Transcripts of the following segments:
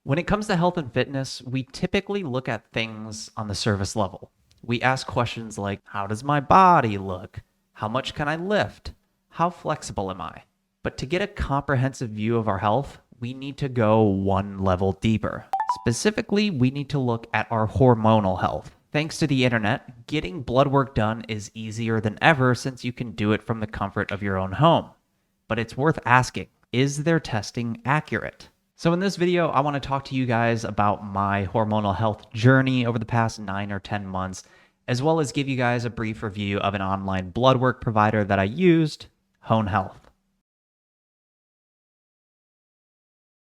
When it comes to health and fitness, we typically look at things on the surface level. We ask questions like, how does my body look? How much can I lift? How flexible am I? But to get a comprehensive view of our health, we need to go one level deeper. Specifically, we need to look at our hormonal health. Thanks to the internet, getting blood work done is easier than ever since you can do it from the comfort of your own home. But it's worth asking, is their testing accurate? So in this video, I want to talk to you guys about my hormonal health journey over the past 9 or 10 months, as well as give you guys a brief review of an online blood work provider that I used, Hone Health.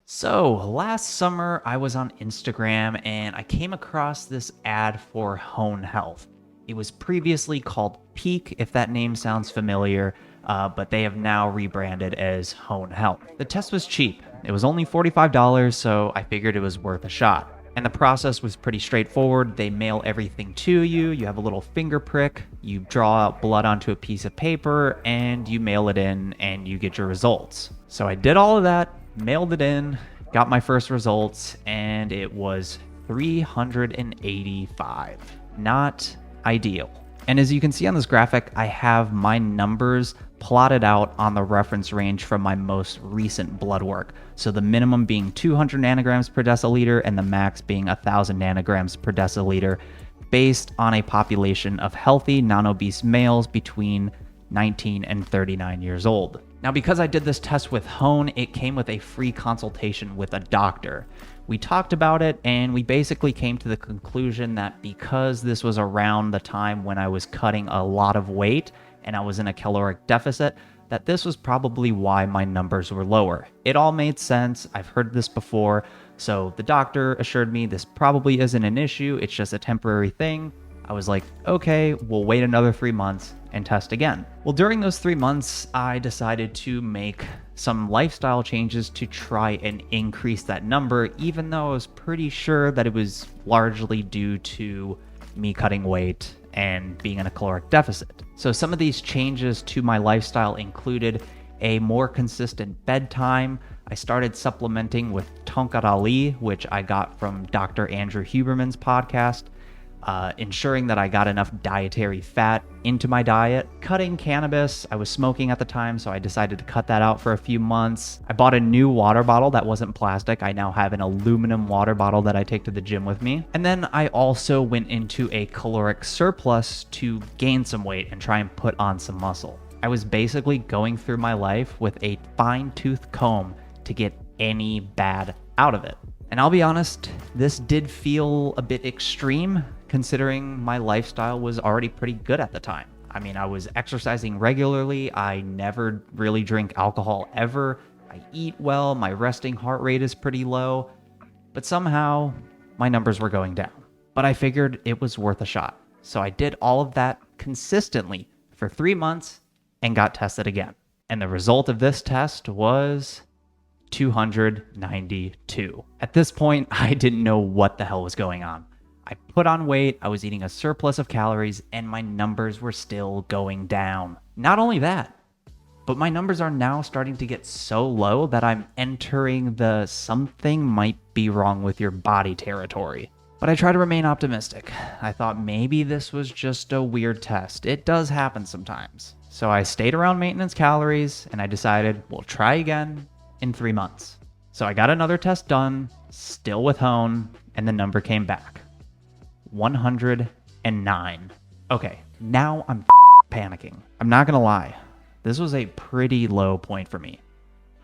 So last summer, I was on Instagram and I came across this ad for Hone Health. It was previously called Peak, if that name sounds familiar, but they have now rebranded as Hone Health. The test was cheap. It was only $45, so I figured it was worth a shot. And the process was pretty straightforward. They mail everything to you. You have a little finger prick. You draw out blood onto a piece of paper, and you mail it in, and you get your results. So I did all of that, mailed it in, got my first results, and it was 385. Not ideal. And as you can see on this graphic, I have my numbers plotted out on the reference range from my most recent blood work. So the minimum being 200 nanograms per deciliter and the max being 1,000 nanograms per deciliter, based on a population of healthy, non-obese males between 19 and 39 years old. Now, because I did this test with Hone, it came with a free consultation with a doctor. We talked about it, and we basically came to the conclusion that because this was around the time when I was cutting a lot of weight and I was in a caloric deficit, that this was probably why my numbers were lower. It all made sense. I've heard this before. So the doctor assured me this probably isn't an issue. It's just a temporary thing. I was like, okay, we'll wait another 3 months and test again. Well, during those 3 months, I decided to make some lifestyle changes to try and increase that number, even though I was pretty sure that it was largely due to me cutting weight and being in a caloric deficit. So some of these changes to my lifestyle included a more consistent bedtime. I started supplementing with Tonkat Ali, which I got from Dr. Andrew Huberman's podcast. Ensuring that I got enough dietary fat into my diet. Cutting cannabis. I was smoking at the time, so I decided to cut that out for a few months. I bought a new water bottle that wasn't plastic. I now have an aluminum water bottle that I take to the gym with me. And then I also went into a caloric surplus to gain some weight and try and put on some muscle. I was basically going through my life with a fine-tooth comb to get any bad out of it. And I'll be honest, this did feel a bit extreme, considering my lifestyle was already pretty good at the time. I mean, I was exercising regularly. I never really drink alcohol ever. I eat well. My resting heart rate is pretty low. But somehow, my numbers were going down. But I figured it was worth a shot. So I did all of that consistently for 3 months and got tested again. And the result of this test was 292. At this point, I didn't know what the hell was going on. I put on weight, I was eating a surplus of calories, and my numbers were still going down. Not only that, but my numbers are now starting to get so low that I'm entering the something might be wrong with your body territory. But I try to remain optimistic. I thought maybe this was just a weird test. It does happen sometimes. So I stayed around maintenance calories, and I decided we'll try again in 3 months. So I got another test done, still with Hone, and the number came back. 109. Okay, now I'm panicking. I'm not gonna lie. This was a pretty low point for me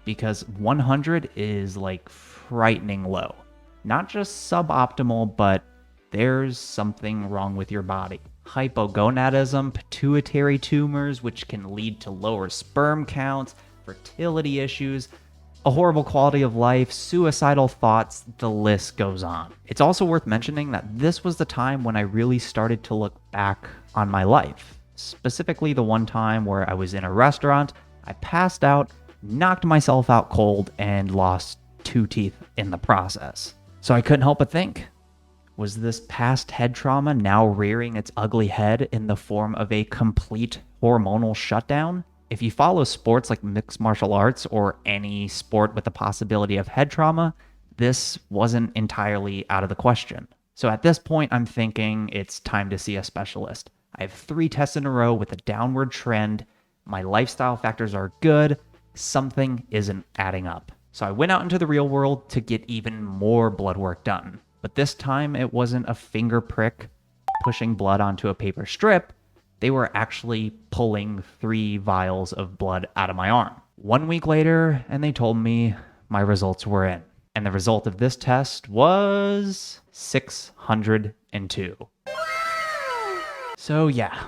because 100 is like frightening low. Not just suboptimal, but there's something wrong with your body. Hypogonadism, pituitary tumors, which can lead to lower sperm counts, fertility issues, a horrible quality of life, suicidal thoughts, the list goes on. It's also worth mentioning that this was the time when I really started to look back on my life. Specifically the one time where I was in a restaurant, I passed out, knocked myself out cold, and lost 2 teeth in the process. So I couldn't help but think, was this past head trauma now rearing its ugly head in the form of a complete hormonal shutdown? If you follow sports like mixed martial arts or any sport with the possibility of head trauma, this wasn't entirely out of the question. So at this point, I'm thinking it's time to see a specialist. I have 3 tests in a row with a downward trend. My lifestyle factors are good. Something isn't adding up. So I went out into the real world to get even more blood work done. But this time it wasn't a finger prick pushing blood onto a paper strip. They were actually pulling 3 vials of blood out of my arm. 1 week later, and they told me my results were in. And the result of this test was 602. So yeah,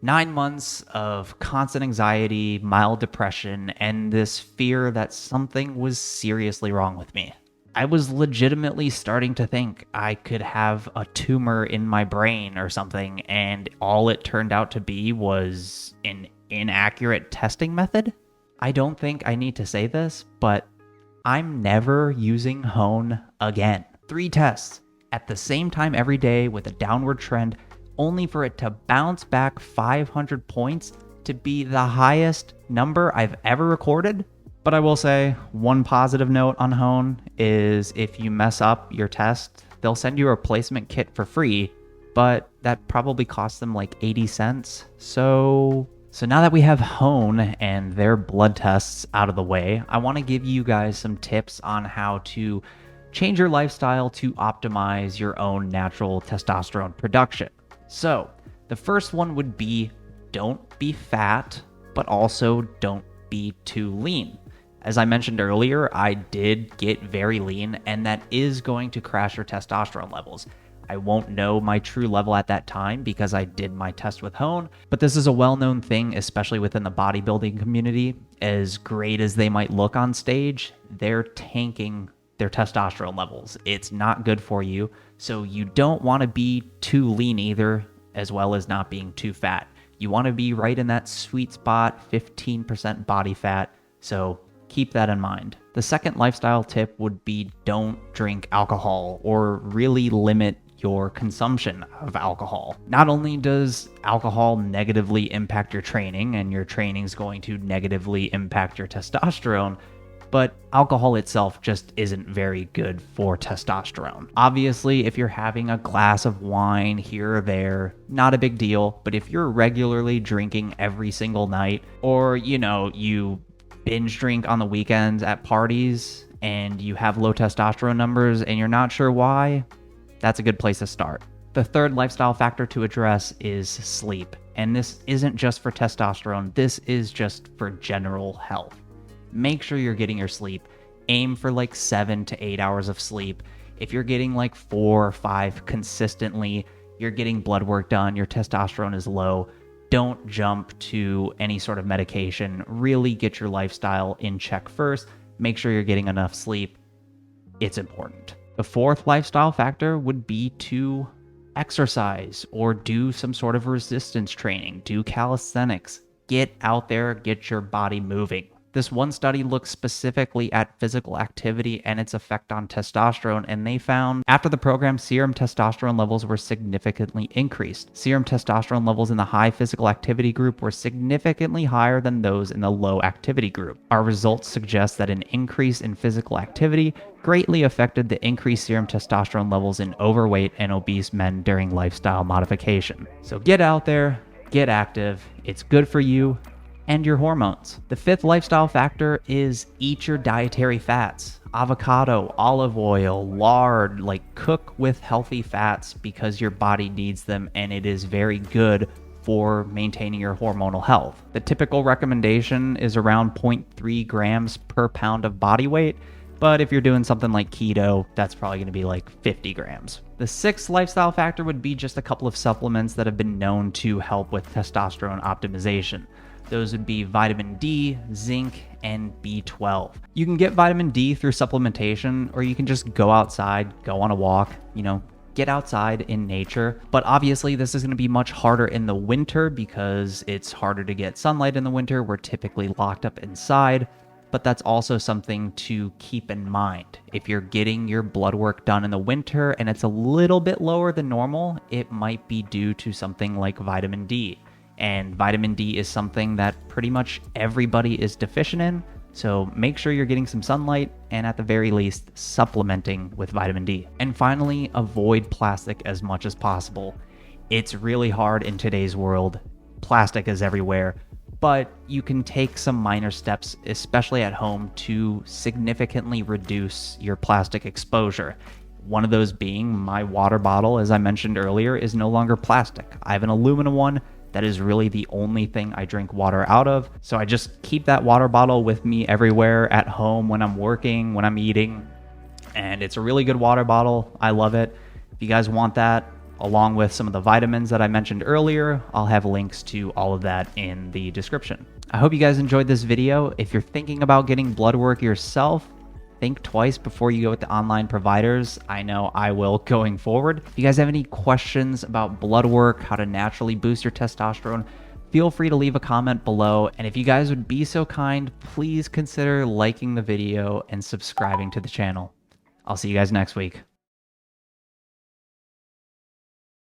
9 months of constant anxiety, mild depression, and this fear that something was seriously wrong with me. I was legitimately starting to think I could have a tumor in my brain or something, and all it turned out to be was an inaccurate testing method. I don't think I need to say this, but I'm never using Hone again. 3 tests at the same time every day with a downward trend, only for it to bounce back 500 points to be the highest number I've ever recorded. But I will say one positive note on Hone is if you mess up your test, they'll send you a replacement kit for free, but that probably costs them like 80 cents. So now that we have Hone and their blood tests out of the way, I want to give you guys some tips on how to change your lifestyle to optimize your own natural testosterone production. So the first one would be don't be fat, but also don't be too lean. As I mentioned earlier, I did get very lean, and that is going to crash your testosterone levels. I won't know my true level at that time because I did my test with Hone, but this is a well-known thing, especially within the bodybuilding community. As great as they might look on stage, they're tanking their testosterone levels. It's not good for you, so you don't want to be too lean either, as well as not being too fat. You want to be right in that sweet spot, 15% body fat, so keep that in mind. The second lifestyle tip would be don't drink alcohol or really limit your consumption of alcohol. Not only does alcohol negatively impact your training, and your training is going to negatively impact your testosterone, but alcohol itself just isn't very good for testosterone. Obviously, if you're having a glass of wine here or there, not a big deal, but if you're regularly drinking every single night, or you binge drink on the weekends at parties and you have low testosterone numbers and you're not sure why, that's a good place to start. The third lifestyle factor to address is sleep. And this isn't just for testosterone, this is just for general health. Make sure you're getting your sleep. Aim for like 7 to 8 hours of sleep. If you're getting like 4 or 5 consistently, you're getting blood work done, your testosterone is low, don't jump to any sort of medication. Really get your lifestyle in check first. Make sure you're getting enough sleep. It's important. The fourth lifestyle factor would be to exercise or do some sort of resistance training, do calisthenics, get out there, get your body moving. This one study looked specifically at physical activity and its effect on testosterone, and they found after the program, serum testosterone levels were significantly increased. Serum testosterone levels in the high physical activity group were significantly higher than those in the low activity group. Our results suggest that an increase in physical activity greatly affected the increased serum testosterone levels in overweight and obese men during lifestyle modification. So get out there, get active. It's good for you and your hormones. The fifth lifestyle factor is eat your dietary fats. Avocado, olive oil, lard, cook with healthy fats because your body needs them and it is very good for maintaining your hormonal health. The typical recommendation is around 0.3 grams per pound of body weight, but if you're doing something like keto, that's probably going to be like 50 grams. The sixth lifestyle factor would be just a couple of supplements that have been known to help with testosterone optimization. Those would be vitamin D, zinc, and B12. You can get vitamin D through supplementation, or you can just go outside, go on a walk, get outside in nature. But obviously this is going to be much harder in the winter because it's harder to get sunlight in the winter. We're typically locked up inside, but that's also something to keep in mind. If you're getting your blood work done in the winter and it's a little bit lower than normal, it might be due to something like vitamin D. And vitamin D is something that pretty much everybody is deficient in. So make sure you're getting some sunlight and at the very least supplementing with vitamin D. And finally, avoid plastic as much as possible. It's really hard in today's world. Plastic is everywhere, but you can take some minor steps, especially at home, to significantly reduce your plastic exposure. One of those being my water bottle, as I mentioned earlier, is no longer plastic. I have an aluminum one. That is really the only thing I drink water out of. So I just keep that water bottle with me everywhere, at home, when I'm working, when I'm eating. And it's a really good water bottle. I love it. If you guys want that, along with some of the vitamins that I mentioned earlier, I'll have links to all of that in the description. I hope you guys enjoyed this video. If you're thinking about getting blood work yourself, think twice before you go with the online providers. I know I will going forward. If you guys have any questions about blood work, how to naturally boost your testosterone, feel free to leave a comment below. And if you guys would be so kind, please consider liking the video and subscribing to the channel. I'll see you guys next week.